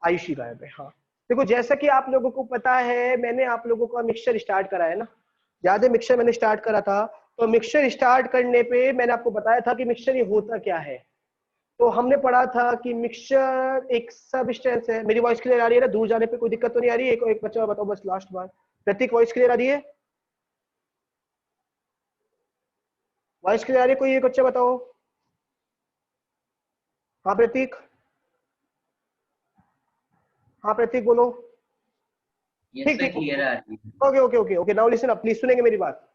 आयुषी गायब है, हाँ। देखो जैसा कि आप लोगों को पता है, मैंने आप लोगों का मिक्सचर स्टार्ट करा है ना, याद है मिक्सचर मैंने स्टार्ट करा था। तो मिक्सचर स्टार्ट करने पे मैंने आपको बताया था कि मिक्सचर ये होता क्या है। तो हमने पढ़ा था कि मिक्सचर एक सबस्टेंस है। मेरी वॉइस क्लियर आ रही है ना? दूर जाने पे कोई दिक्कत तो नहीं आ रही है? एक बच्चा बताओ बस लास्ट बार। प्रतीक वॉइस क्लियर आ रही है? वॉइस क्लियर आ रही है? कोई एक बच्चा बताओ। हाँ प्रतीक, हाँ प्रतीक बोलो। यस ठीक सर, ठीक, क्लियर आ रही है। Okay okay okay okay, now listen up please, सुनेंगे मेरी बात।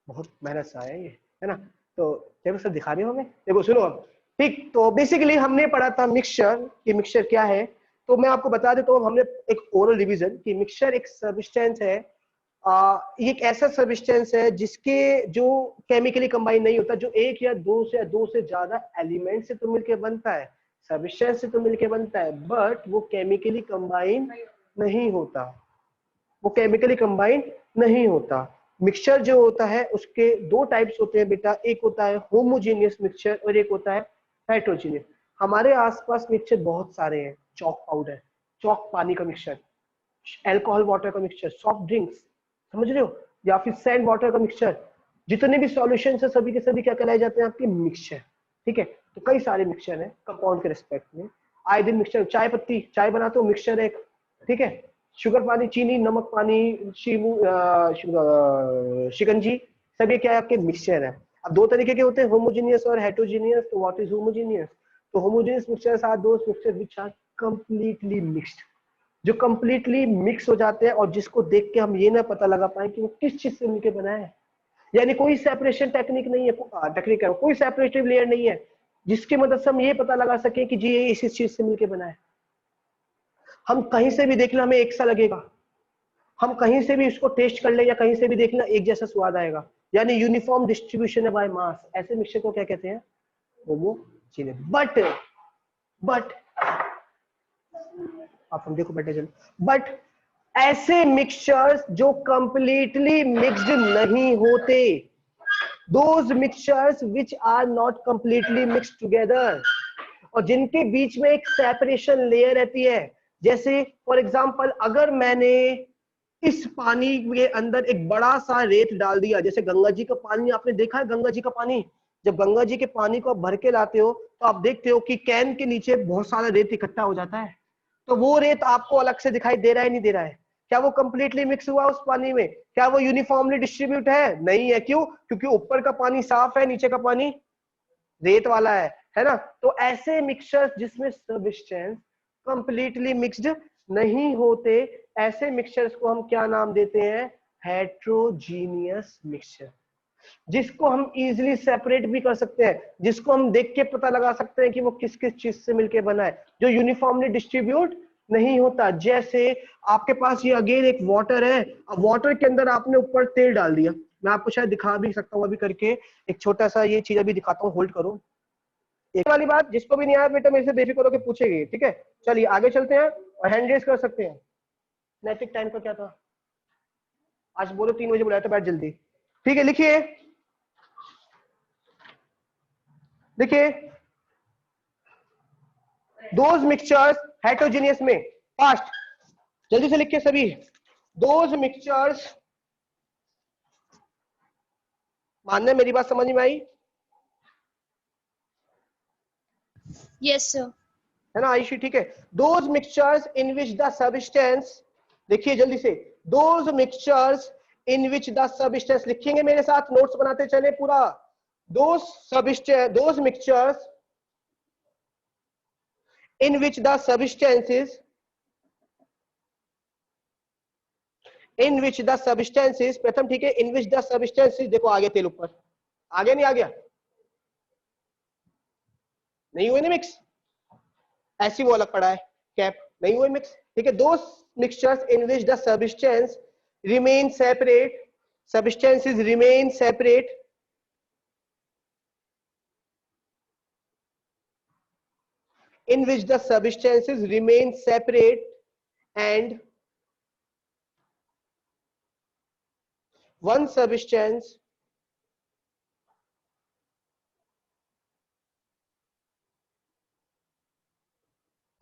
बहुत मेहनत से आया ये, है ना? तो देखो सर दिखा रहे हो हमें, देखो सुनो अब। ठीक, तो बेसिकली हमने पढ़ा था मिक्सचर कि मिक्सचर क्या है। तो मैं आपको बता देता हूँ, हमने एक ओरल रिवीजन कि मिक्सचर एक सब्सटेंस है। ये एक ऐसा सब्सटेंस है जिसके जो केमिकली कंबाइन नहीं होता, जो एक या दो से ज्यादा एलिमेंट से तो मिलकर बनता है, सब्सटेंस से तो मिलकर बनता है, बट वो केमिकली कंबाइन नहीं होता। वो केमिकली कंबाइन नहीं होता। मिक्सचर जो होता है उसके दो टाइप्स होते हैं बेटा, एक होता है होमोजेनियस मिक्सचर और एक होता है हेट्रोजेनियस। हमारे आसपास मिक्सचर बहुत सारे हैं, चॉक पाउडर, चॉक पानी का मिक्सचर, अल्कोहल वाटर का मिक्सचर, सॉफ्ट ड्रिंक्स, समझ रहे हो, या फिर सैंड वाटर का मिक्सचर। जितने भी सॉल्यूशन है सभी के सभी क्या कहलाए जाते हैं? आपके मिक्सचर। ठीक है, तो कई सारे मिक्सचर हैं कंपाउंड के रिस्पेक्ट में। आए दिन मिक्सचर, चाय पत्ती, चाय बनाते हो मिक्सचर एक, ठीक है, शुगर पानी, चीनी, नमक पानी, शिकंजी, सब ये क्या है? आपके मिक्सचर है। अब दो तरीके के होते हैं, होमोजेनियस और हेट्रोजेनियस। तो व्हाट इज होमोजेनियस? तो homogeneous mixture are those mixture which are completely mixed, जो कंप्लीटली मिक्स हो जाते हैं और जिसको देख के हम ये ना पता लगा पाए कि वो किस चीज से मिलकर बना है। यानी कोई सेपरेशन टेक्निक नहीं है, टेक्निक है, कोई सेपरेटिव लेयर नहीं है जिसकी मदद से हम ये पता लगा सके कि जी ये इस चीज से मिलकर बना है। हम कहीं से भी देख लें हमें एक सा लगेगा, हम कहीं से भी इसको टेस्ट कर ले या कहीं से भी देख लें एक जैसा स्वाद आएगा। यानी यूनिफॉर्म डिस्ट्रीब्यूशन है बाय मास। ऐसे मिक्सचर को क्या कहते हैं? होमोजेनियस। बट आप हम देखो बेटे चलो, बट ऐसे मिक्सचर्स जो कंप्लीटली मिक्स्ड नहीं होते, those mixtures which are not completely mixed together, और जिनके बीच में एक सेपरेशन लेयर रहती है। जैसे फॉर एग्जांपल, अगर मैंने इस पानी के अंदर एक बड़ा सा रेत डाल दिया, जैसे गंगा जी का पानी, आपने देखा है गंगा जी का पानी, जब गंगा जी के पानी को आप भर के लाते हो तो आप देखते हो कि कैन के नीचे बहुत सारा रेत इकट्ठा हो जाता है। तो वो रेत आपको अलग से दिखाई दे रहा है नहीं दे रहा है? क्या वो कंप्लीटली मिक्स हुआ उस पानी में? क्या वो यूनिफॉर्मली डिस्ट्रीब्यूट है? नहीं है। क्यों? क्योंकि ऊपर का पानी साफ है, नीचे का पानी रेत वाला है ना? तो ऐसे मिक्सचर्स जिसमें सब्सटेंस कंप्लीटली मिक्स्ड नहीं होते, ऐसे मिक्सचर्स को हम क्या नाम देते हैं? Heterogeneous mixture. जिसको हम इजीली सेपरेट भी कर सकते हैं, जिसको हम देख के पता लगा सकते हैं कि वो किस किस चीज से मिलके बना है, जो यूनिफॉर्मली डिस्ट्रीब्यूट नहीं होता। जैसे आपके पास ये अगेन एक वाटर है, अब वाटर के अंदर आपने ऊपर तेल डाल दिया, मैं आपको शायद दिखा भी सकता हूँ अभी करके, एक छोटा सा ये चीज अभी दिखाता हूँ, होल्ड करो। एक वाली बात जिसको भी नहीं आया बेटा मेरे से बेफिक्र होकर पूछेगी, ठीक है? चलिए आगे चलते हैं और हैंड रेस कर सकते हैं। नैतिक टाइम का क्या था आज? बोलो 3 बजे बुलाया था, बैठ जल्दी। ठीक है, लिखिए देखिए, दोज मिक्सचर्स हेट्रोजीनियस में, फास्ट जल्दी से लिखिए सभी। दोज मिक्सचर्स, मानना मेरी बात समझ में आई? Yes sir. है ना आयुषी? ठीक है, those mixtures in which the substance, देखिए जल्दी से, those mixtures in which the substance, लिखेंगे मेरे साथ, नोट्स बनाते चले पूरा। Those mixtures in which the substances प्रथम, ठीक है, in which the substances, देखो आगे तेल ऊपर, आगे नहीं आ गया, नहीं हुए ना मिक्स, ऐसी वो अलग पड़ा है कैप, नहीं हुए मिक्स। ठीक है, दो mixtures in which the substance remain separate, substances remain separate, in which the substances remain separate and one substance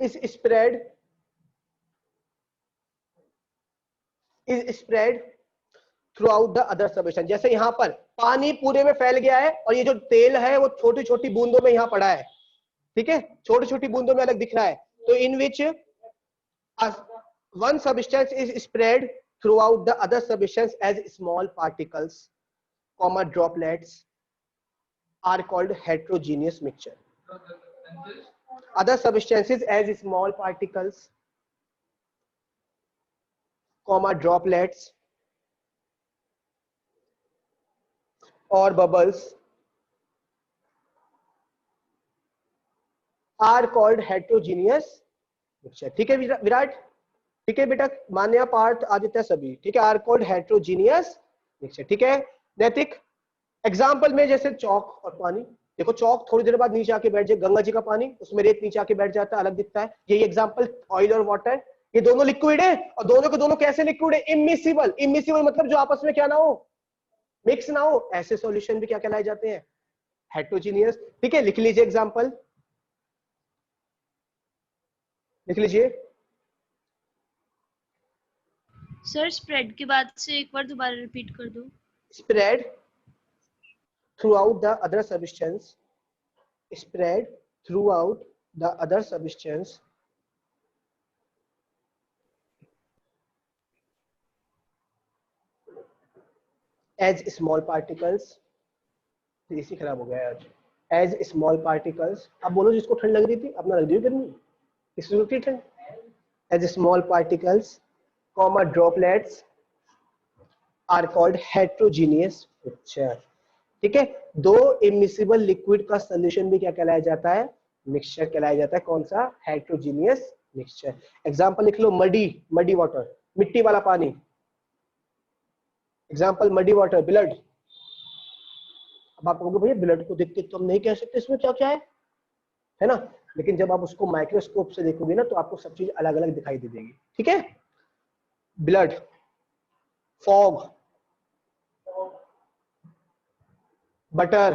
is spread is spread throughout the other substance. जैसे यहाँ पर पानी पूरे में फैल गया है और ये जो तेल है वो छोटी छोटी बूंदों में यहाँ पड़ा है, ठीक है, छोटी छोटी बूंदों में अलग दिख रहा है। तो in which one substance is spread throughout the other substance as small particles comma droplets are called heterogeneous mixture. Other substances as small particles, comma droplets or bubbles are called heterogeneous mixture। ठीक है विराट, ठीक है बेटा, मान्या पार्थ आदित्य सभी, ठीक है, are called heterogeneous mixture. ठीक है नैतिक, एग्जाम्पल में जैसे चौक और पानी, देखो चौक थोड़ी देर बाद नीचे आके बैठ जाए, गंगा जी का पानी उसमें रेत नीचे आके बैठ जाता है, अलग दिखता है। यही एग्जांपल ऑयल और वाटर, ये दोनों लिक्विड है और दोनों के दोनों कैसे लिक्विड है, इमिसिबल। इमिसिबल मतलब जो आपस में क्या ना हो, मिक्स ना हो, ऐसे सॉल्यूशन भी क्या कहलाए जाते हैं, हेट्रोजीनियस। ठीक है, लिख लीजिए एग्जांपल, लिख लीजिए। सर स्प्रेड के बाद से एक बार दोबारा रिपीट कर दो। Spread throughout the other substance, spread throughout the other substance as small particles। इसी खराब हो गया आज, as small particles। अब बोलो जिसको ठंड लग रही थी अपना लग रही गर्मी, इसको ठंड, as small particles comma droplets are called heterogeneous mixture। ठीक है, दो इमिसिबल लिक्विड का सॉल्यूशन भी क्या कहलाया जाता है, मिक्सचर कहलाया जाता है। कौन सा, हेट्रोजीनियस मिक्सचर। एग्जांपल लिख लो, मडी, मडी वाटर, मिट्टी वाला पानी। Example muddy water, blood. अब आप कहोगे भैया ब्लड को देख के तो हम नहीं कह सकते इसमें क्या क्या है ना, लेकिन जब आप उसको माइक्रोस्कोप से देखोगे ना तो आपको सब चीज अलग अलग दिखाई दे देगी। ठीक है, ब्लड, फॉग, बटर,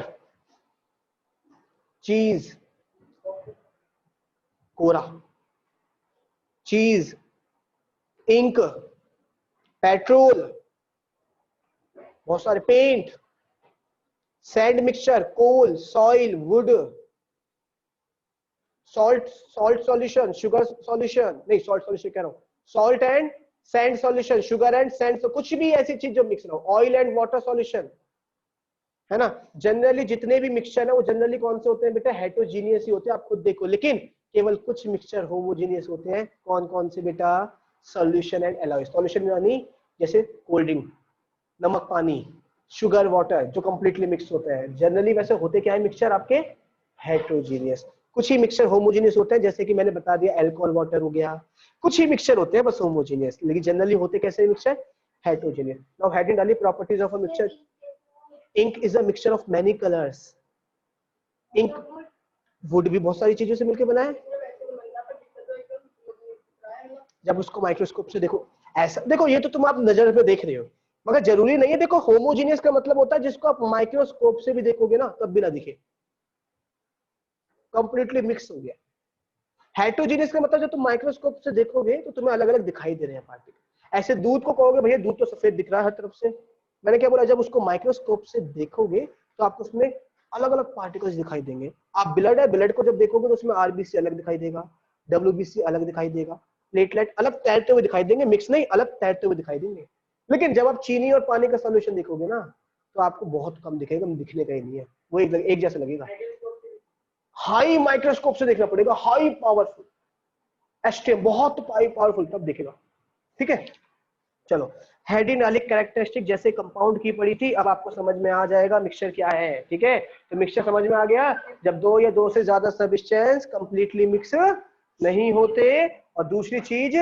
चीज, कोरा, चीज, इंक, पेट्रोल, बहुत सारे, paint, sand mixture, coal, soil, wood, salt, salt solution, sugar solution, नहीं सॉल्ट सॉल्यूशन कह रहा हूं, salt and sand solution, sugar and sand, कुछ भी ऐसी चीज जो मिक्स ना हो, ऑयल एंड वाटर सॉल्यूशन, है ना। जनरली जितने भी मिक्सचर है वो जनरली कौन से होते हैं बेटा, हेट्रोजीनियस ही होते हैं, आप खुद देखो। लेकिन केवल कुछ मिक्सचर होमोजीनियस होते हैं। कौन कौन से बेटा, सॉल्यूशन एंड एलॉय। सॉल्यूशन यानी जैसे कोल्ड ड्रिंक, नमक पानी, शुगर वाटर, जो कंप्लीटली मिक्स होते हैं। जनरली वैसे होते क्या है मिक्सचर आपके, हेट्रोजीनियस। कुछ ही मिक्सचर होमोजीनियस होते हैं, जैसे कि मैंने बता दिया अल्कोहल वाटर हो गया, कुछ ही मिक्सचर होते हैं बस होमोजीनियस, लेकिन जनरली होते कैसे मिक्सचर, हेट्रोजीनियस। नाउ हेडिंग डालिए, properties of a mixture. Ink is a mixture of many colours. Ink, wood भी बहुत सारी चीजों से मिलकर बना है। जब उसको माइक्रोस्कोप से देखो, ऐसा देखो, ये तो तुम आप नजर पे देख रहे हो, मगर जरूरी नहीं है। देखो होमोजीनियस का मतलब होता है जिसको आप माइक्रोस्कोप से भी देखोगे ना तब भी ना दिखे, कंप्लीटली मिक्स हो गया। हेट्रोजीनियस का मतलब जब तुम माइक्रोस्कोप से देखोगे तो तुम्हें अलग अलग दिखाई दे रहे हैं पार्टिकल। ऐसे दूध को कहोगे भैया दूध तो सफेद दिख रहा है हर तरफ से, मैंने क्या बोला, जब उसको माइक्रोस्कोप से देखोगे तो आपको उसमें अलग अलग पार्टिकल्स दिखाई देंगे। आप ब्लड है, ब्लड को जब देखोगे तो उसमें आरबीसी अलग दिखाई देगा, डब्ल्यूबीसी अलग दिखाई देगा, प्लेटलेट अलग तैरते हुए दिखाई देंगे, मिक्स नहीं, अलग तैरते हुए दिखाई देंगे। लेकिन जब आप चीनी और पानी का सोल्यूशन देखोगे ना तो आपको बहुत कम दिखेगा, दिखने का ही नहीं है, वो एक जैसा लगेगा। हाई माइक्रोस्कोप से देखना पड़ेगा, हाई पावरफुल एसटीएम, बहुत पावरफुल, तब दिखेगा। ठीक है, चलो हेडिंग डाली, कैरेक्टरिस्टिक जैसे कंपाउंड की पड़ी थी, अब आपको समझ में आ जाएगा मिक्सचर क्या है। ठीक है, तो मिक्सचर समझ में आ गया, जब दो या दो से ज्यादा सब्सटेंस कंप्लीटली मिक्स नहीं होते, और दूसरी चीज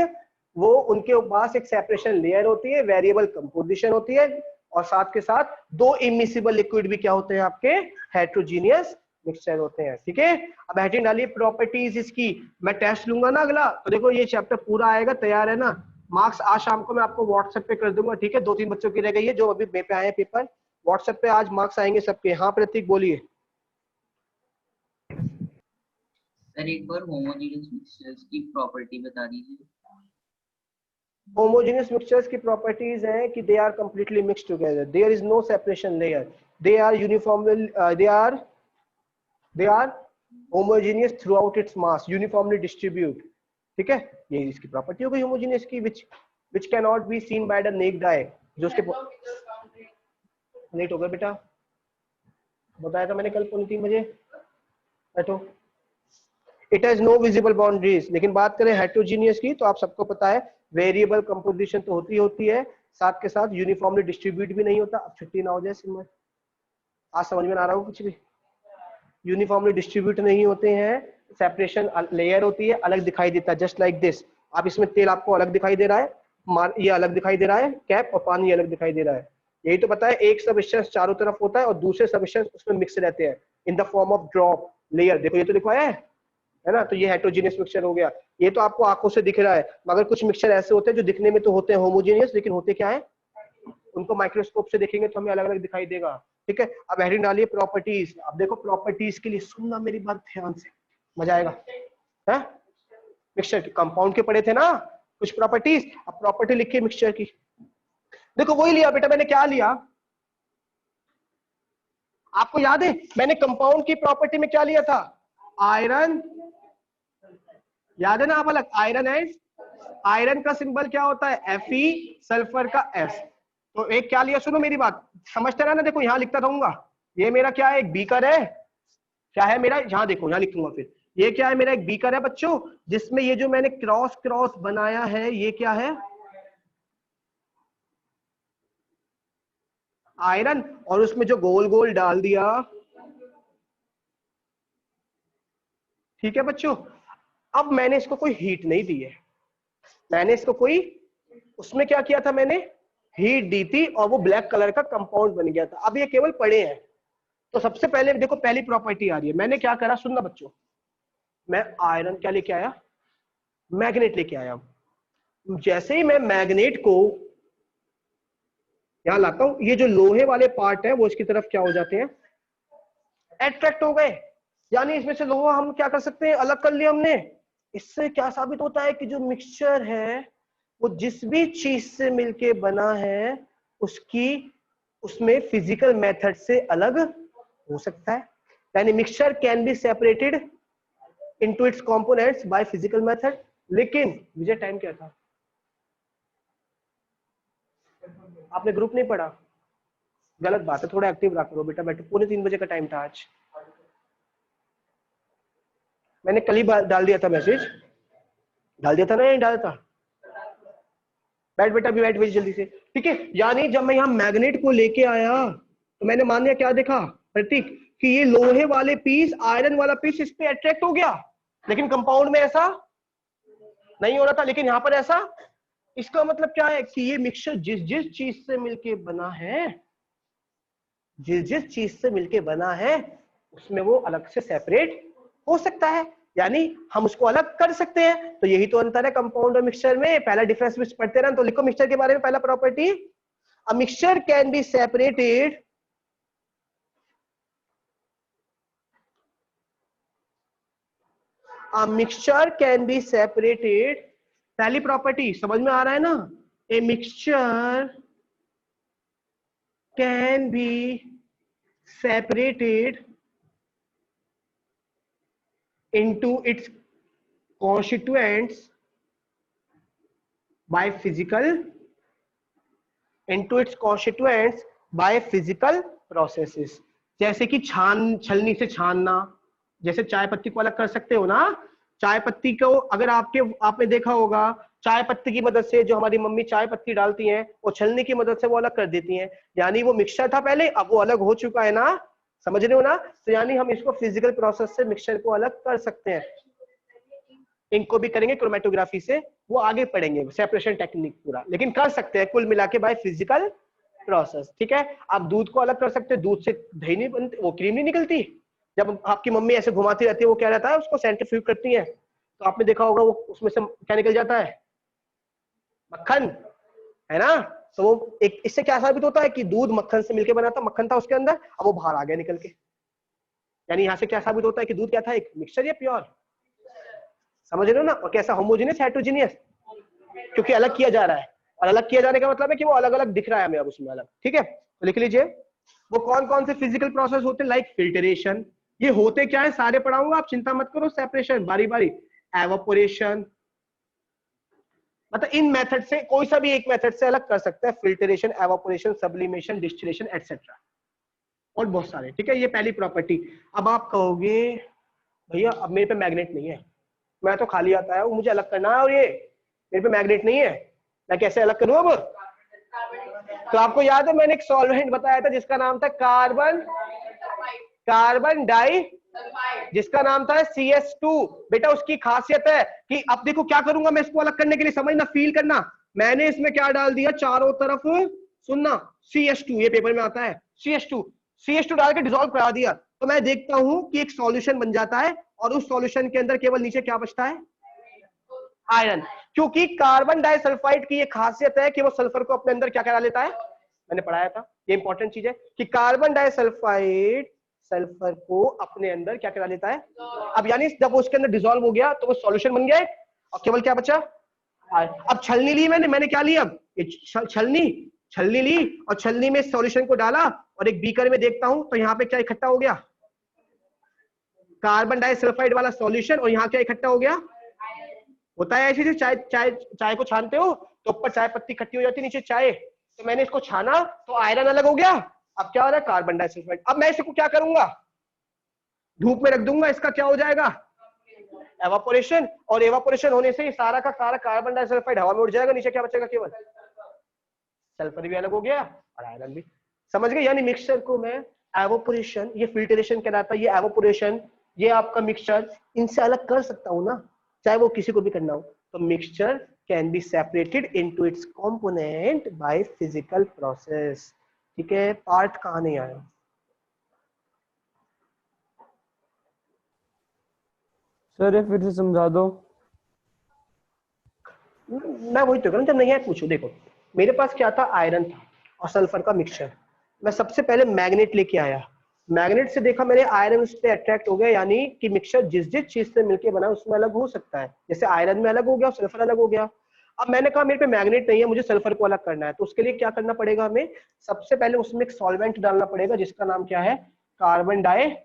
वो उनके पास एक सेपरेशन लेयर होती है, वेरिएबल कंपोजिशन होती है, और साथ के साथ दो इमिसिबल लिक्विड भी क्या होते हैं आपके, हेट्रोजीनियस मिक्सचर होते हैं। ठीक है, अब हेडिंग डालिए, प्रॉपर्टीज इसकी। मैं टेस्ट लूंगा ना अगला, तो देखो ये चैप्टर पूरा आएगा, तैयार है ना। मार्क्स आज शाम को मैं आपको व्हाट्सएप पे कर दूंगा। ठीक है, 2-3 बच्चों की रह गई है जो अभी पे आए हैं पेपर, व्हाट्सएप पे आज मार्क्स आएंगे सबके। हाँ प्रतीक बोलिए। सर एक बार होमोजेनियस मिक्सचर्स की प्रॉपर्टी बता दीजिए। होमोजेनियस मिक्सचर्स की प्रॉपर्टीज हैं कि they are completely mixed together, there is no separation layer, they are uniformly they are homogeneous throughout its mass, uniformly distribute. ठीक है, ये इसकी प्रॉपर्टी हो गई होमोजेनियस की, which cannot be seen by the naked eye, जो उसके late हो गया बेटा, बताया था मैंने कल 3:30 बैठो। It has no visible boundaries. लेकिन बात करें हेटेरोजीनियस की तो आप सबको पता है वेरिएबल कंपोजिशन तो होती है, साथ के साथ यूनिफॉर्मली डिस्ट्रीब्यूट भी नहीं होता। अब छुट्टी ना हो जाए सिमर, आज समझ में आ रहा हो कुछ भी? यूनिफॉर्मली डिस्ट्रीब्यूट नहीं होते हैं, सेपरेशन लेयर होती है, अलग दिखाई देता है, जस्ट लाइक दिस। आप इसमें तेल आपको अलग दिखाई दे रहा है, ये अलग दिखाई दे रहा है कैप, और पानी अलग दिखाई दे रहा है। यही तो पता है, एक सबस्टेंस चारों तरफ होता है और दूसरे सबस्टेंस उसमें मिक्स रहते हैं in the form of drop layer. देखो ये तो लिखवाया है ना, तो ये हेटेरोजेनियस मिक्सचर हो गया। ये तो आपको आंखों से दिख रहा है, मगर कुछ मिक्सचर ऐसे होते हैं जो दिखने में तो होते हैं होमोजेनियस, लेकिन होते क्या है, उनको माइक्रोस्कोप से देखेंगे तो हमें अलग अलग दिखाई देगा। ठीक है, अब हेडिंग डालिए प्रॉपर्टीज। अब देखो प्रॉपर्टीज के लिए सुनना मेरी बात ध्यान से, मजा आएगा। है मिक्सचर के कंपाउंड के पढ़े थे ना कुछ प्रॉपर्टीज, अब प्रॉपर्टी लिखिए मिक्सचर की। देखो वही लिया बेटा, मैंने क्या लिया आपको याद है? मैंने कंपाउंड की प्रॉपर्टी में क्या लिया था? आयरन, याद है ना? आप अलग आयरन है, आयरन का सिंबल क्या होता है? Fe, सल्फर का S। तो एक क्या लिया, सुनो मेरी बात, समझते रहा ना। देखो यहां लिखता रहूंगा, ये मेरा क्या है, एक बीकर है। क्या है मेरा, यहां देखो, यहां लिखूंगा फिर। ये क्या है, मेरा एक बीकर है बच्चों, जिसमें ये जो मैंने क्रॉस क्रॉस बनाया है, ये क्या है? आयरन। और उसमें जो गोल गोल डाल दिया, ठीक है बच्चों। अब मैंने इसको कोई हीट नहीं दी है, मैंने इसको कोई, उसमें क्या किया था, मैंने हीट दी थी और वो ब्लैक कलर का कंपाउंड बन गया था। अब ये केवल पड़े हैं। तो सबसे पहले देखो पहली प्रॉपर्टी आ रही है, मैंने क्या करा, सुनना बच्चों, मैं आयरन क्या लेके आया, मैग्नेट लेके आया। जैसे ही मैं मैग्नेट को यहां लाता हूं, ये जो लोहे वाले पार्ट है वो इसकी तरफ क्या हो जाते हैं, अट्रैक्ट हो गए। यानी इसमें से लोहा हम क्या कर सकते हैं, अलग कर लिया हमने। इससे क्या साबित होता है कि जो मिक्सचर है वो जिस भी चीज से मिलके बना है उसकी, उसमें फिजिकल मेथड से अलग हो सकता है। यानी mixture can be separated into its components by physical method. लेकिन विजय टाइम क्या था, आपने ग्रुप नहीं पढ़ा, गलत बात है, थोड़ा एक्टिव रहा करो बेटा। बैठो, 2:45 का टाइम था आज, मैंने कल ही डाल दिया था मैसेज, डाल दिया था ना, नहीं डाला था? बैठ बेटा, अभी बैठ भेज जल्दी से। ठीक है, यानी जब मैं यहाँ मैग्नेट को लेके आया तो मैंने मान लिया, क्या देखा प्रतीक, कि ये लोहे वाले पीस, आयरन वाला पीस इस पे अट्रैक्ट हो गया। लेकिन कंपाउंड में ऐसा नहीं हो रहा था, लेकिन यहाँ पर ऐसा। इसका मतलब क्या है कि ये मिक्सचर जिस जिस चीज से मिलके बना है, जिस जिस चीज से मिलके बना है उसमें वो अलग से सेपरेट हो सकता है, यानी हम उसको अलग कर सकते हैं। तो यही तो अंतर है कंपाउंड और मिक्सचर में। पहला डिफरेंस पढ़ते रहे तो लिखो मिक्सचर के बारे में। पहला property, a mixture can be separated a mixture can be separated, पहली प्रॉपर्टी समझ में आ रहा है ना, a mixture can be separated into its constituents by physical, into its constituents by physical processes। जैसे कि छलनी से छानना, जैसे चाय पत्ती को अलग कर सकते हो ना। चाय पत्ती को अगर आपने देखा होगा, चाय पत्ती की मदद से जो हमारी मम्मी चाय पत्ती डालती हैं, वो छलनी की मदद से वो अलग कर देती हैं। यानी वो मिक्सचर था पहले, अब वो अलग हो चुका है ना, समझ रहे हो ना? तो यानी हम इसको फिजिकल प्रोसेस से मिक्सचर को अलग कर सकते हैं। इनको भी करेंगे क्रोमेटोग्राफी से, वो आगे पढ़ेंगे सेपरेशन टेक्निक पूरा, लेकिन कर सकते हैं कुल मिला के बाय फिजिकल प्रोसेस। ठीक है, आप दूध को अलग कर सकते हैं, दूध से दही नहीं बनती, वो क्रीम नहीं निकलती। जब आपकी मम्मी ऐसे घुमाती रहती है, वो क्या रहता है, उसको सेंट्रीफ्यूज करती है, तो आपने देखा होगा वो उसमें से क्या निकल जाता है, मक्खन, है ना? तो वो एक, इससे क्या साबित होता है कि दूध मक्खन से मिलकर बना था, मक्खन था उसके अंदर, अब वो बाहर आ गया निकल के। यानी यहाँ से क्या साबित होता है कि दूध क्या था, एक मिक्सचर या प्योर, समझ रहे हो ना? और कैसा, होमोजेनियस हेटेरोजेनियस? क्योंकि अलग किया जा रहा है, और अलग किया जाने का मतलब है कि वो अलग अलग दिख रहा है हमें अब उसमें अलग। ठीक है, तो लिख लीजिए वो कौन कौन से फिजिकल प्रोसेस होते हैं, लाइक फिल्टरेशन, ये होते क्या है सारे पढ़ाऊंगा, आप चिंता मत करो, सेपरेशन बारी बारी, एवापोरेशन, मतलब इन मेथड से कोई सा भी एक मेथड से अलग कर सकते हैं, filtration, evaporation, sublimation, distillation etcetera, और बहुत सारे। ठीक है, ये पहली प्रॉपर्टी। अब आप कहोगे भैया अब मेरे पे मैग्नेट नहीं है, मैं तो खाली आता है, मुझे अलग करना है और ये मेरे पे मैग्नेट नहीं है, मैं कैसे अलग करूं अब? तो आपको याद है मैंने एक सॉल्वेंट बताया था जिसका नाम था कार्बन डाई, जिसका नाम था CS2। बेटा उसकी खासियत है कि अब देखो क्या करूंगा मैं इसको अलग करने के लिए, समझना, फील करना, मैंने इसमें क्या डाल दिया चारों तरफ, सुनना, CS2, ये पेपर में आता है, CS2 डाल के डिसॉल्व करा दिया, तो मैं देखता हूं कि एक सॉल्यूशन बन जाता है, और उस सॉल्यूशन के अंदर केवल नीचे क्या बचता है, आयरन। क्योंकि कार्बन डाइसल्फाइड की ये खासियत है कि वो सल्फर को अपने अंदर क्या करा लेता है, मैंने पढ़ाया था, ये इंपॉर्टेंट चीज है कि कार्बन डाइसल्फाइड सल्फर को अपने अंदर क्या करा लेता है। अब यानी जब उसके अंदर डिसॉल्व हो गया तो वो सॉल्यूशन बन गया, और केवल क्या बचा, अब छलनी ली मैंने क्या लिया, छलनी ली, और छलनी में सॉल्यूशन को डाला, और एक बीकर में देखता हूं तो यहाँ पे क्या इकट्ठा हो गया, कार्बन डाइसल्फाइड वाला सॉल्यूशन, और यहाँ क्या इकट्ठा हो गया, होता है ऐसे, चाय को छानते हो तो ऊपर चाय पत्ती इकट्ठी हो जाती है, नीचे चाय, तो मैंने इसको छाना तो आयरन अलग हो गया, अब क्या हो रहा है, कार्बन डाइसल्फाइड। अब मैं इसको क्या करूंगा, धूप में रख दूंगा, इसका क्या हो जाएगा, एवापोरेशन, और एवापोरेशन होने से सारा का सारा कार्बन डाइसल्फाइड हवा में उड़ जाएगा, नीचे क्या बचेगा, केवल सल्फर भी अलग हो गया और आयरन भी। समझ गए, यानी मिक्सचर को मैं एवापोरेशन, ये फिल्टरेशन कहलाता है, ये एवापोरेशन, ये आपका मिक्सचर, इनसे अलग कर सकता हूं ना, चाहे वो किसी को भी करना हो। तो mixture can be separated into its component by physical process. ठीक है, पार्ट कहां नहीं आया, सर ये फिर से समझा दो। मैं वही तो करूँ, जब नहीं है पूछो। देखो मेरे पास क्या था, आयरन था और सल्फर का मिक्सचर, मैं सबसे पहले मैग्नेट लेके आया, मैग्नेट से देखा मैंने आयरन उस पर अट्रैक्ट हो गया, यानी कि मिक्सचर जिस जिस चीज से मिलकर बना उसमें अलग हो सकता है, जैसे आयरन में अलग हो गया, सल्फर अलग हो गया। अब मैंने कहा मेरे पे मैग्नेट नहीं है, मुझे सल्फर को अलग करना है, तो उसके लिए क्या करना पड़ेगा, हमें सबसे पहले उसमें एक सॉल्वेंट डालना पड़ेगा जिसका नाम क्या है, कार्बन डाई।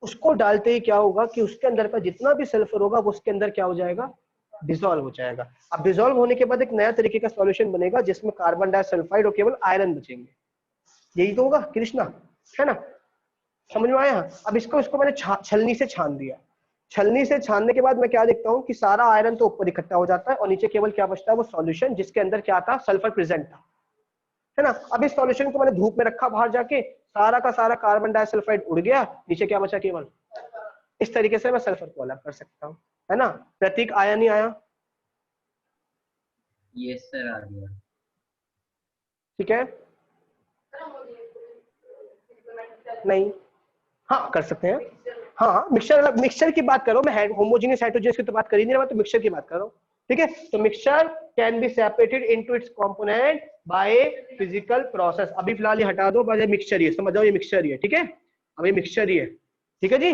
उसको डालते ही क्या होगा कि उसके अंदर का जितना भी सल्फर होगा वो उसके अंदर क्या हो जाएगा, डिसॉल्व हो जाएगा। अब डिसॉल्व होने के बाद एक नया तरीके का सॉल्यूशन बनेगा जिसमें कार्बन डाइसल्फाइड और केवल आयरन बचेंगे, यही तो होगा कृष्णा, है ना, समझ में आया। अब इसको मैंने छलनी से छान दिया, छलनी से छानने के बाद मैं क्या देखता हूँ कि सारा आयरन तो ऊपर इकट्ठा हो जाता है और नीचे केवल क्या बचता है, वो सॉल्यूशन जिसके अंदर क्या था, सल्फर प्रेजेंट था, है ना। अब इस सॉल्यूशन को मैंने धूप में रखा, बाहर जाके सारा का सारा कार्बन डाइसल्फाइड उड़ गया, नीचे क्या बचा केवल। इस तरीके से मैं सल्फर को अलग कर सकता हूँ, है ना। प्रतीक आया नहीं आया, यस सर आ गया। ठीक है, नहीं, हाँ कर सकते हैं, हाँ मिक्सचर, मिक्सचर की बात करो, मैं होमोजेनियस हेटेरोजेनियस की तो बात कर ही नहीं रहा, मैं तो मिक्सचर की बात कर रहा हूँ। ठीक है, तो mixture can be separated into its component by physical process. अभी फिलहाल ये हटा दो, बस ये मिक्सचर ही है, समझ जाओ ये मिक्सचर ही है, ठीक है, अब ये मिक्सचर ही है, ठीक है जी।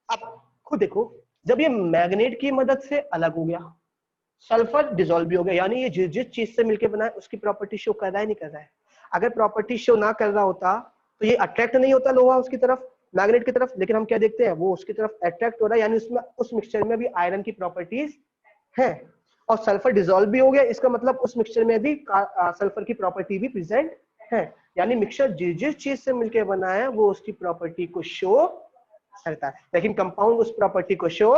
अब खुद देखो, जब ये मैग्नेट की मदद से अलग हो गया, सल्फर डिसॉल्व भी हो गया, यानी ये जिस जिस चीज से मिलकर बना है उसकी प्रॉपर्टी शो कर रहा है, नहीं कर रहा है। अगर प्रॉपर्टी शो ना कर रहा होता तो ये अट्रैक्ट नहीं होता लोहा उसकी तरफ, मैग्नेट की तरफ, लेकिन हम क्या देखते हैं, वो उसकी तरफ अट्रैक्ट हो रहा है, यानी उसमें उस मिक्सचर में भी आयरन की प्रॉपर्टीज है, और सल्फर डिसॉल्व भी हो गया, इसका मतलब उस मिक्सचर में भी सल्फर की प्रॉपर्टी भी प्रेजेंट है, यानी मिक्सचर जिस जिस चीज से मिलकर बना है वो उसकी प्रॉपर्टी को शो करता है, लेकिन कंपाउंड उस प्रॉपर्टी को शो।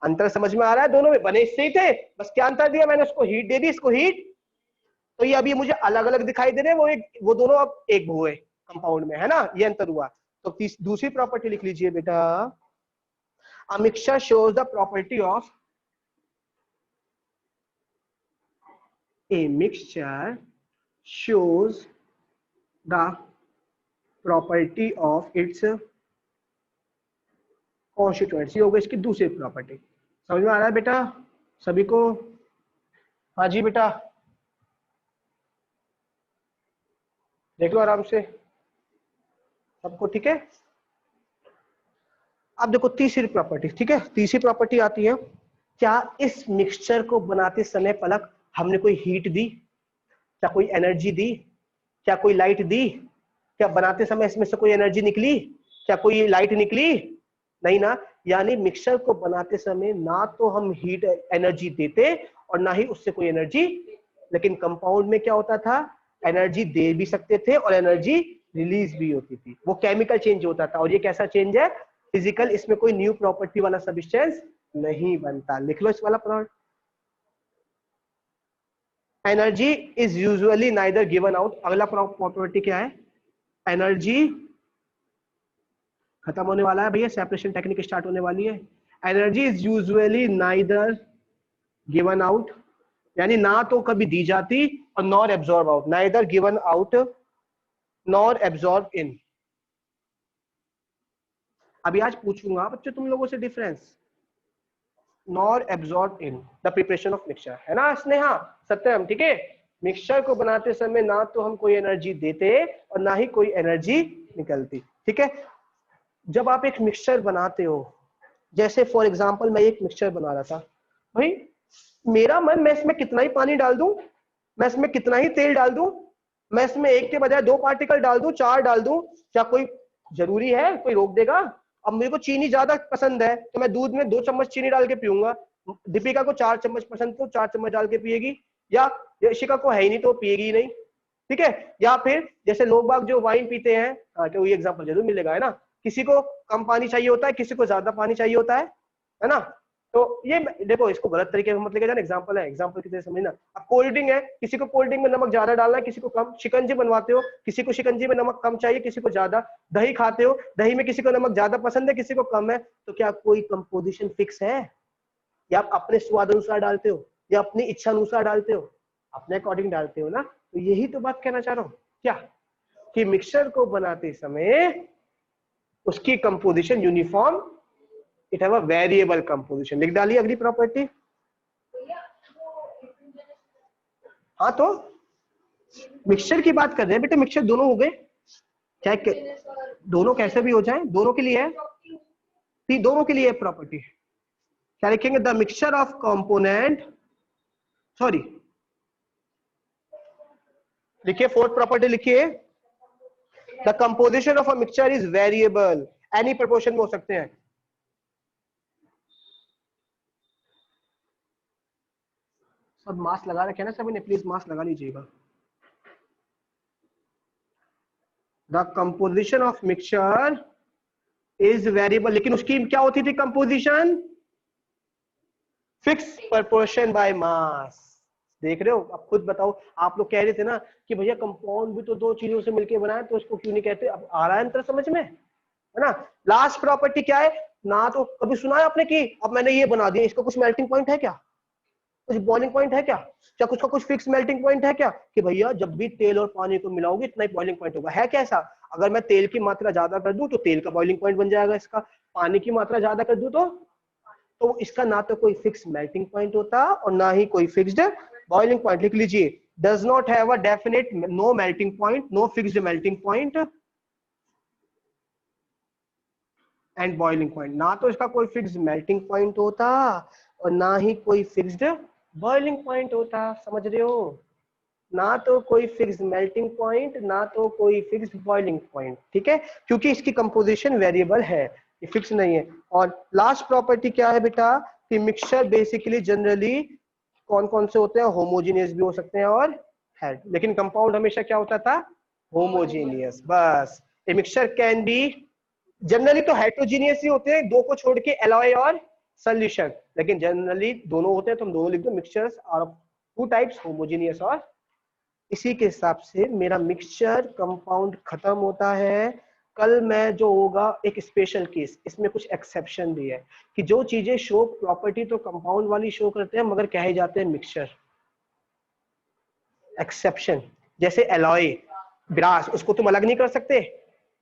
अंतर समझ में आ रहा है, दोनों में बने इससे ही थे, बस क्या अंतर दिया मैंने, उसको हीट दे दी, इसको हीट, तो ये अभी मुझे अलग अलग दिखाई दे रहे हैं, वो दोनों अब एक हुए कंपाउंड में, है ना, ये अंतर हुआ। तो दूसरी प्रॉपर्टी लिख लीजिए बेटा, a mixture shows the property of, a mixture shows the property of its constituents, ये हो गई इसकी दूसरी प्रॉपर्टी। समझ में आ रहा है बेटा सभी को, हाँ जी बेटा, देख लो आराम से सबको, ठीक है। अब देखो तीसरी प्रॉपर्टी, ठीक है, तीसरी प्रॉपर्टी आती है क्या इस मिक्सचर को बनाते समय पलक हमने कोई हीट दी, क्या कोई एनर्जी दी, क्या कोई लाइट दी? क्या बनाते समय इसमें से कोई एनर्जी निकली, क्या कोई लाइट निकली? नहीं ना। यानी मिक्सचर को बनाते समय ना तो हम हीट एनर्जी देते और ना ही उससे कोई एनर्जी, लेकिन कंपाउंड में क्या होता था, एनर्जी दे भी सकते थे और एनर्जी रिलीज भी होती थी। वो केमिकल चेंज होता था। और ये कैसा चेंज है? फिजिकल। इसमें कोई न्यू प्रॉपर्टी वाला सब्सटेंस नहीं बनता। लिख लो इस वाला plot. Energy is usually neither given out. अगला प्रॉपर्टी क्या है? एनर्जी खत्म होने वाला है भैया, सेपरेशन टेक्निक स्टार्ट होने वाली है। Energy is usually neither given out, यानी ना तो कभी दी जाती और nor absorb out. Neither given out nor absorb in. अभी आज पूछूंगा बच्चों तुम लोगों से difference nor absorb in the preparation of mixture, है ना स्नेहा, सत्यम? ठीक है। मिक्सचर को बनाते समय ना तो हम कोई एनर्जी देते और ना ही कोई एनर्जी निकलती। ठीक है। जब आप एक मिक्सचर बनाते हो, जैसे फॉर एग्जांपल मैं एक मिक्सचर बना रहा था, भाई मेरा मन, मैं इसमें कितना ही पानी डाल दूं, मैं इसमें कितना ही तेल डाल दूं, मैं इसमें एक के बजाय 2 पार्टिकल डाल दूं, 4 डाल दूं, क्या कोई जरूरी है, कोई रोक देगा? अब मेरे को चीनी ज्यादा पसंद है तो मैं दूध में 2 चम्मच चीनी डाल के पीऊंगा। दीपिका को 4 चम्मच पसंद तो 4 चम्मच डाल के पिएगी, या यशिका को है ही नहीं तो पिएगी ही नहीं। ठीक है। या फिर जैसे लोग बाग जो वाइन पीते हैं, तो ये एग्जांपल जरूर मिलेगा, है ना, किसी को कम पानी चाहिए होता है, किसी को ज्यादा पानी चाहिए होता है ना। तो ये देखो, इसको गलत तरीके से मत लेके जाना, एग्जांपल है, एग्जांपल की तरह समझना। अब कोल्ड ड्रिंक है, किसी को कोल्ड ड्रिंक में नमक ज्यादा डालना है, किसी को कम। शिकंजी बनवाते हो, किसी को शिकंजी में नमक कम चाहिए, किसी को ज्यादा। दही खाते हो, दही में किसी को नमक ज्यादा पसंद है, किसी को कम है। तो क्या कोई कंपोजिशन फिक्स है, या आप अपने स्वाद अनुसार डालते हो, या अपनी इच्छा अनुसार डालते हो? अपने अकॉर्डिंग डालते हो ना। तो यही तो बात कहना चाह रहा हूं, क्या कि मिक्सचर को बनाते समय उसकी composition uniform, it have a variable composition. लिख डालिए अगली प्रॉपर्टी। हाँ, तो मिक्सचर की बात कर रहे हैं बेटे, मिक्सचर दोनों हो गए, चाहे दोनों कैसे भी हो जाए, दोनों के लिए है, दोनों के लिए प्रॉपर्टी। क्या लिखेंगे? The mixture of component, sorry लिखिए, 4th प्रॉपर्टी लिखिए, the composition of a mixture is variable. Any proportion में हो सकते हैं। सब मास्क लगा रखे हैं ना सभी ने, प्लीज मास्क लगा लीजिएगा। The composition of mixture is variable, लेकिन उसकी क्या होती थी composition? Fix proportion by mass. देख रहे हो? अब खुद बताओ, आप लोग कह रहे थे ना कि भैया कंपाउंड भी तो 2 चीजों से मिलकर बना है, तो उसको क्यों नहीं कहते? अब आ रहा है अंतर समझ में, है ना। लास्ट प्रॉपर्टी क्या है? ना तो कभी सुना है आपने कि अब मैंने ये बना दिया, इसका कुछ मेल्टिंग पॉइंट है क्या, कुछ बॉइलिंग पॉइंट है क्या, क्या कुछ का कुछ फिक्स मेल्टिंग पॉइंट है क्या, कि भैया जब भी तेल और पानी को मिलाओगे इतना ही बॉइलिंग पॉइंट होगा? है कैसा? अगर मैं तेल की मात्रा ज्यादा कर दूं तो तेल का बॉइलिंग पॉइंट बन जाएगा, इसका पानी की मात्रा ज्यादा कर दूं तो इसका ना तो कोई फिक्स मेल्टिंग पॉइंट होता और ना ही कोई फिक्स्ड बॉइलिंग पॉइंट। लिख लीजिए, does not have a definite, no melting point, no fixed melting point and boiling point. ना तो इसका कोई फिक्स्ड मेल्टिंग पॉइंट होता और ना ही कोई फिक्स्ड बॉइलिंग पॉइंट होता। समझ रहे हो? ना तो कोई फिक्स्ड मेल्टिंग पॉइंट, ना तो कोई फिक्स्ड बॉइलिंग पॉइंट। ठीक है, क्योंकि इसकी कंपोजिशन वेरिएबल है, ये फिक्स नहीं है। और लास्ट प्रॉपर्टी क्या है बेटा? कि मिक्सचर बेसिकली जनरली कौन कौन से होते हैं? होमोजीनियस भी हो सकते हैं और हेड, लेकिन कंपाउंड हमेशा क्या होता था? होमोजीनियस। बस, a mixture can be, generally तो हेट्रोजीनियस ही होते हैं, 2 को छोड़ के, एलॉय और सॉल्यूशन, लेकिन जनरली दोनों होते हैं, तो हम दोनों लिख दो। Mixtures are of 2 types, homogeneous और। इसी के हिसाब से मेरा मिक्सचर कंपाउंड खत्म होता है। कल मैं जो होगा एक स्पेशल केस, इसमें कुछ एक्सेप्शन भी है कि जो चीजें शो प्रॉपर्टी तो कंपाउंड वाली शो करते हैं मगर कहे जाते हैं मिक्सचर। एक्सेप्शन जैसे एलॉय, ब्रास, उसको तुम अलग नहीं कर सकते,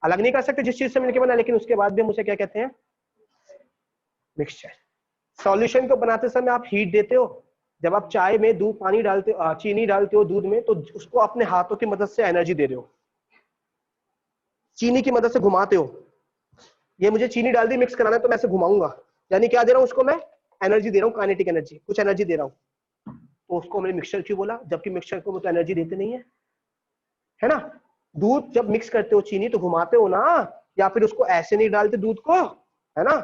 अलग नहीं कर सकते जिस चीज से मिलकर बना, लेकिन उसके बाद भी हम उसे क्या कहते हैं? मिक्सचर। सॉल्यूशन को बनाते समय आप हीट देते हो, जब आप चाय में दूध पानी डालते हो, चीनी डालते हो दूध में, तो उसको अपने हाथों की मदद से एनर्जी दे रहे हो, चीनी की मदद से घुमाते हो। ये मुझे चीनी डाल दी, मिक्स कराना है, तो मैं ऐसे घुमाऊंगा, यानी क्या दे रहा हूं उसको मैं? एनर्जी दे रहा हूँ, काइनेटिक एनर्जी, कुछ एनर्जी दे रहा हूँ, तो उसको मैंने मिक्सचर क्यों बोला, जबकि मिक्सचर को वो तो एनर्जी देते नहीं है ना। दूध जब मिक्स करते हो चीनी तो घुमाते हो ना, या फिर उसको ऐसे नहीं डालते दूध को, है ना,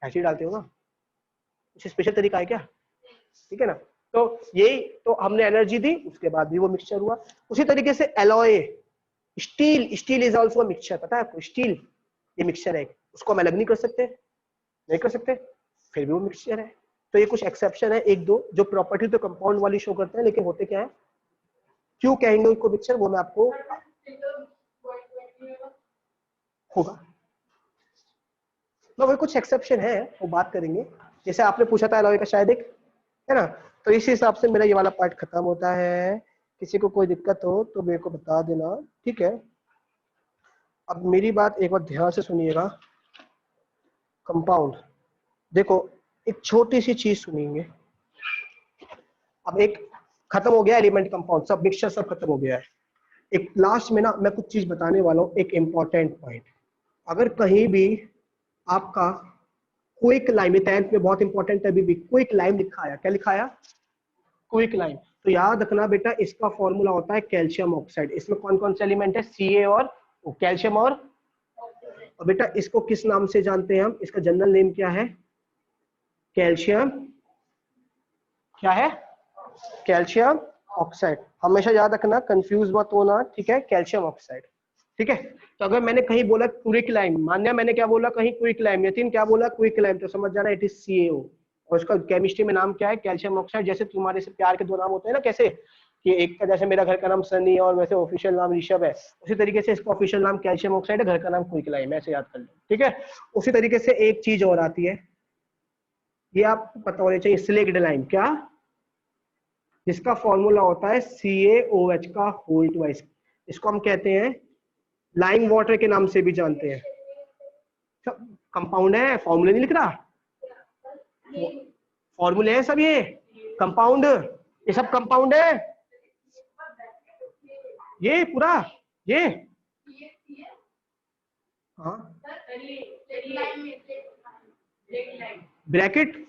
ऐसे ही डालते हो ना, कुछ स्पेशल तरीका है क्या, ठीक है ना। तो यही तो हमने एनर्जी दी, उसके बाद भी वो मिक्सचर हुआ। उसी तरीके से alloy, steel, steel is also mixture, पता है आपको, स्टील ये मिक्सचर है, उसको हम अलग नहीं कर सकते, नहीं कर सकते, फिर भी वो मिक्सचर है। तो ये कुछ एक्सेप्शन है, एक दो, जो प्रॉपर्टी तो कंपाउंड वाली शो करते हैं, लेकिन होते क्या है, क्यों कहेंगे उनको मिक्सचर, वो मैं आपको होगा, तो वो कुछ एक्सेप्शन है, वो बात करेंगे। जैसे आपने पूछा था एलॉय का शायद एक, है ना, तो इस हिसाब से मेरा ये वाला पार्ट खत्म होता है। किसी को कोई दिक्कत हो तो मेरे को बता देना, ठीक है। अब मेरी बात एक बार ध्यान से सुनिएगा। कंपाउंड, देखो एक छोटी सी चीज सुनिएंगे, अब एक खत्म हो गया एलिमेंट कंपाउंड, सब मिक्सचर सब खत्म हो गया है। एक लास्ट में ना मैं कुछ चीज बताने वाला हूँ, एक इंपॉर्टेंट पॉइंट। अगर कहीं भी आपका क्विक लाइम, 10th में बहुत इंपॉर्टेंट है, अभी भी क्विक लाइम लिखा आया, क्या लिखा आया, क्विक लाइम, तो याद रखना बेटा इसका फॉर्मूला होता है कैल्शियम ऑक्साइड। इसमें कौन कौन से एलिमेंट है, Ca और कैल्शियम और बेटा इसको किस नाम से जानते हैं हम, इसका जनरल नेम क्या है, कैल्शियम, क्या है, कैल्शियम ऑक्साइड। हमेशा याद रखना, कंफ्यूज मत होना, ठीक है, कैल्शियम ऑक्साइड, ठीक है। तो अगर मैंने कहीं बोला क्विक लाइम, मान्या मैंने क्या बोला, कहीं क्विक लाइम, यतीन क्या बोला, क्विक लाइम, तो समझ जाना इट इज CaO, और उसका केमिस्ट्री में नाम क्या है, कैल्शियम ऑक्साइड। जैसे तुम्हारे से प्यार के दो नाम होते हैं ना, कैसे कि एक का जैसे मेरा घर का नाम सनी और वैसे ऑफिशियल नाम ऋषभ है, उसी तरीके से इसका ऑफिशियल नाम कैल्शियम ऑक्साइड है, घर का नाम क्विक लाइम है, ऐसे याद कर लो, ठीक है। उसी तरीके से एक चीज और आती है, ये आपको पता होना चाहिए, स्लेक्ड लाइम, क्या, जिसका फॉर्मूला होता है CaOH का होल ट्वाइस, इसको हम कहते हैं लाइम वाटर के नाम से भी जानते हैं। सब कंपाउंड है, फॉर्मूले नहीं लिख रहा, फॉर्मूले हैं सब, ये कंपाउंड, ये सब कंपाउंड है, ये पूरा, ये हाँ ब्रैकेट,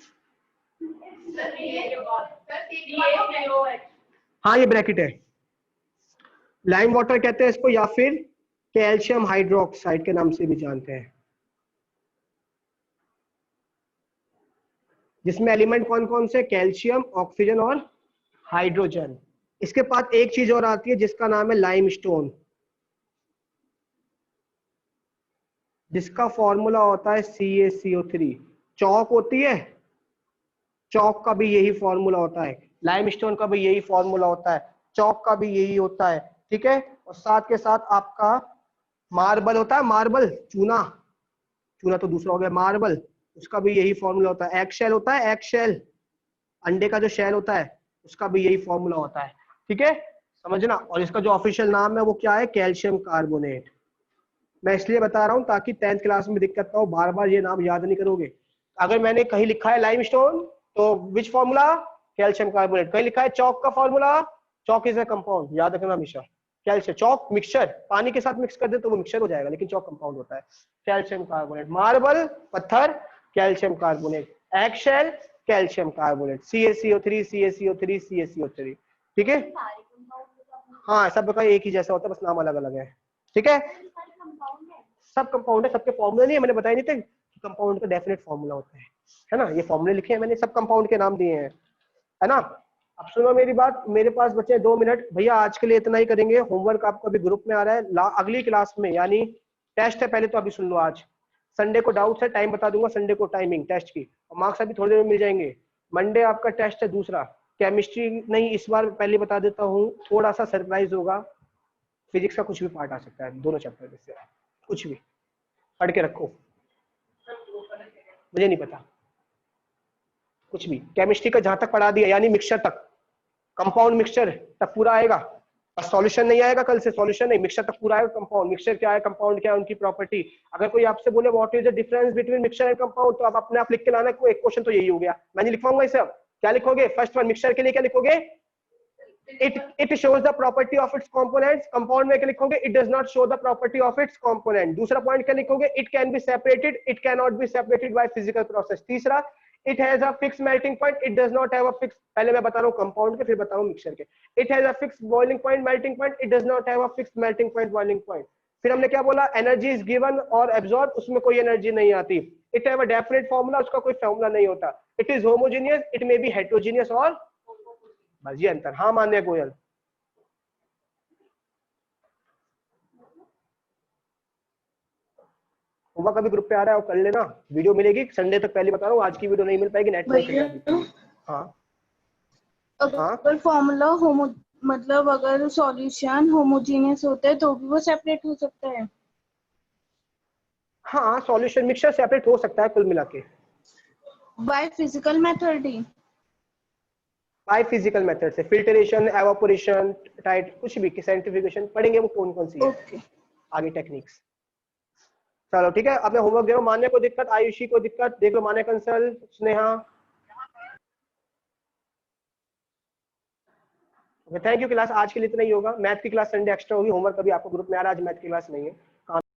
हाँ ये ब्रैकेट है, लाइम वाटर कहते हैं इसको, या फिर कैल्शियम हाइड्रोक्साइड के नाम से भी जानते हैं, जिसमें एलिमेंट कौन कौन से, कैल्शियम, ऑक्सीजन और हाइड्रोजन। इसके बाद एक चीज और आती है जिसका नाम है लाइमस्टोन, जिसका फॉर्मूला होता है CaCO3। चौक होती है, चौक का भी यही फॉर्मूला होता है, लाइमस्टोन का भी यही फॉर्मूला होता है, चौक का भी यही होता है, ठीक है। और साथ के साथ आपका मार्बल होता है, मार्बल, चूना, चूना तो दूसरा हो गया, मार्बल, उसका भी यही फॉर्मूला होता है। एग शेल होता है, एग शेल, अंडे का जो शेल होता है, उसका भी यही फॉर्मूला होता है, ठीक है, समझना। और इसका जो ऑफिशियल नाम है वो क्या है, कैल्शियम कार्बोनेट। मैं इसलिए बता रहा हूं ताकि 10th क्लास में दिक्कत ना हो, बार बार ये नाम याद नहीं करोगे। अगर मैंने कहीं लिखा है लाइमस्टोन तो विच फॉर्मूला, कैल्शियम कार्बोनेट। कहीं लिखा है चौक का formula, Chowk is a compound, याद रखना हमेशा, कैल्शियम, चौक मिक्सचर, पानी के साथ मिक्स कर दे तो वो मिक्सचर हो जाएगा, लेकिन चौक कंपाउंड होता है, कैल्शियम कार्बोनेट। मार्बल, पत्थर, calcium carbonate. Egg shell, calcium carbonate. CaCO3 CaCO3 CaCO3, ठीक है। हाँ सब का एक ही जैसा होता है, बस नाम अलग अलग है, ठीक है। सब कंपाउंड है, सबके फॉर्मूले नहीं है, मैंने बताया नहीं थे कंपाउंड का डेफिनेट फॉर्मूला होता है ना, ये फॉर्मूले लिखे हैं मैंने, सब कंपाउंड के नाम दिए हैं, है ना। अब सुनो मेरी बात, मेरे पास बचे 2 मिनट भैया, आज के लिए इतना ही करेंगे। होमवर्क आपको अभी ग्रुप में आ रहा है, अगली क्लास में, यानी टेस्ट है पहले तो अभी सुन लो, आज संडे को डाउट है, टाइम बता दूंगा संडे को, टाइमिंग टेस्ट की, और मार्क्स अभी थोड़ी देर में मिल जाएंगे। मंडे आपका टेस्ट है दूसरा, केमिस्ट्री नहीं, इस बार पहले बता देता हूँ, थोड़ा सा सरप्राइज होगा, फिजिक्स का कुछ भी पार्ट आ सकता है, दोनों चैप्टर में से कुछ भी पढ़ के रखो, मुझे नहीं पता कुछ भी। केमिस्ट्री का जहां तक पढ़ा दिया, यानी मिक्सचर तक, कंपाउंड मिक्सचर तक पूरा आएगा, और सॉल्यूशन नहीं आएगा कल से, सॉल्यूशन नहीं, मिक्सचर तक पूरा आएगा। कंपाउंड मिक्सचर क्या है, कंपाउंड क्या है, उनकी प्रॉपर्टी। अगर कोई आपसे बोले what is the difference between mixture and compound, तो आप अपने आप लिख के लाना, कोई एक क्वेश्चन तो यही हो गया, मैं नहीं लिखवाऊंगा इसे। अब क्या लिखोगे, फर्स्ट वन मिक्सचर के लिए क्या लिखोगे, it shows the property of its components। Compound में क्या लिखोगे, it does not show the property of its component। दूसरा पॉइंट क्या लिखोगे, it can be separated, it cannot be separated by physical process। तीसरा, it has a fix melting point, it does not have a fix, पहले मैं बता रहा हूँ compound के फिर बता रहा हूँ मिक्सचर के। It has a fix boiling point melting point, it does not have a fix melting point boiling point. फिर हमने क्या बोला, एनर्जी इज गिवन और एब्जॉर्ब, उसमें कोई एनर्जी नहीं आती। It have a definite formula, उसका कोई फार्मूला नहीं होता। It is homogeneous, it may be heterogeneous और बस ये अंतर। हाँ मान्य गोयल, होमवर्क अभी ग्रुप पे आ रहा है और कर लेना, वीडियो मिलेगी संडे तक, पहले बता रहा हूँ आज की वीडियो नहीं मिल पाएगी, नेट नहीं चलेगा अभी। हाँ हाँ अगर फॉर्मूला होमो मतलब अगर सॉल्यूशन होमोजेनियस होता है तो भी वो सेपरेट हो सकता है। हाँ, सॉल्यूशन मिक्सचर सेपरेट हो सकता है कुल मिला के by physical method he. By physical method से, फिल्टरेशन, एवापोरेशन, टाइट, कुछ भी, सैंटिफिकेशन पढ़ेंगे वो कौन कौन सी है ओके आगे टेक्निक्स। चलो ठीक है, अब मैं होमवर्क दे रहा हूँ। मान्य को दिक्कत, आयुषी को दिक्कत, देख लो मान्य, Kansal, Sneha. Thank you class, आज के लिए इतना ही होगा। मैथ की क्लास संडे एक्स्ट्रा होगी, होमवर्क अभी आपको ग्रुप में आ रहा है, आज मैथ की क्लास नहीं है।